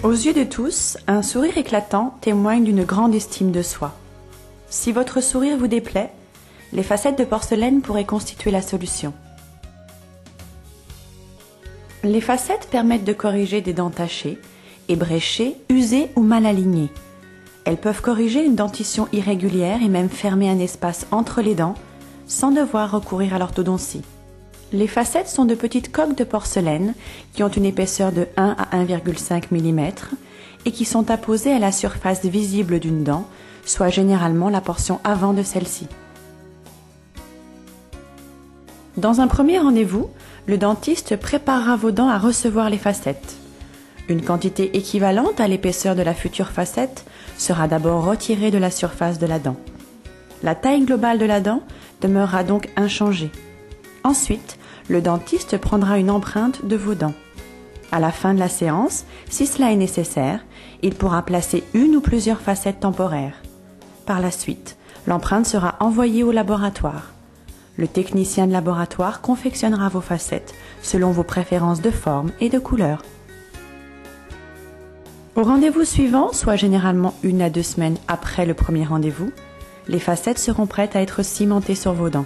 Aux yeux de tous, un sourire éclatant témoigne d'une grande estime de soi. Si votre sourire vous déplaît, les facettes de porcelaine pourraient constituer la solution. Les facettes permettent de corriger des dents tachées, ébréchées, usées ou mal alignées. Elles peuvent corriger une dentition irrégulière et même fermer un espace entre les dents sans devoir recourir à l'orthodontie. Les facettes sont de petites coques de porcelaine qui ont une épaisseur de 1 à 1,5 mm et qui sont apposées à la surface visible d'une dent, soit généralement la portion avant de celle-ci. Dans un premier rendez-vous, le dentiste préparera vos dents à recevoir les facettes. Une quantité équivalente à l'épaisseur de la future facette sera d'abord retirée de la surface de la dent. La taille globale de la dent demeurera donc inchangée. Ensuite, le dentiste prendra une empreinte de vos dents. À la fin de la séance, si cela est nécessaire, il pourra placer une ou plusieurs facettes temporaires. Par la suite, l'empreinte sera envoyée au laboratoire. Le technicien de laboratoire confectionnera vos facettes selon vos préférences de forme et de couleur. Au rendez-vous suivant, soit généralement 1 à 2 semaines après le premier rendez-vous, les facettes seront prêtes à être cimentées sur vos dents.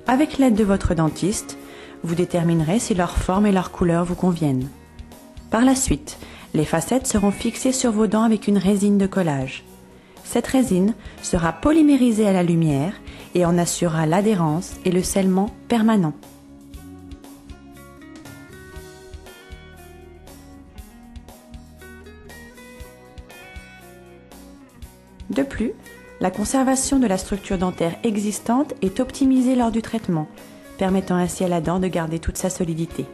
Avec l'aide de votre dentiste, vous déterminerez si leur forme et leur couleur vous conviennent. Par la suite, les facettes seront fixées sur vos dents avec une résine de collage. Cette résine sera polymérisée à la lumière et en assurera l'adhérence et le scellement permanent. De plus, la conservation de la structure dentaire existante est optimisée lors du traitement, permettant ainsi à la dent de garder toute sa solidité.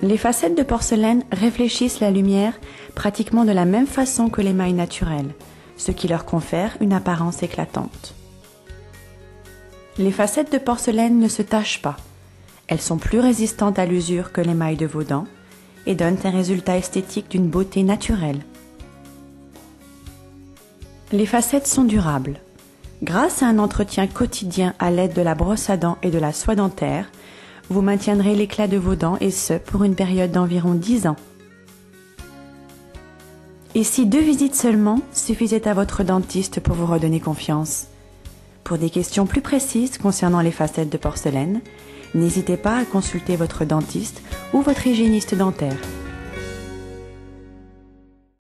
Les facettes de porcelaine réfléchissent la lumière pratiquement de la même façon que l'émail naturel, ce qui leur confère une apparence éclatante. Les facettes de porcelaine ne se tachent pas. Elles sont plus résistantes à l'usure que l'émail de vos dents et donnent un résultat esthétique d'une beauté naturelle. Les facettes sont durables. Grâce à un entretien quotidien à l'aide de la brosse à dents et de la soie dentaire, vous maintiendrez l'éclat de vos dents et ce pour une période d'environ 10 ans. Et si 2 visites seulement suffisaient à votre dentiste pour vous redonner confiance? Pour des questions plus précises concernant les facettes de porcelaine, n'hésitez pas à consulter votre dentiste ou votre hygiéniste dentaire.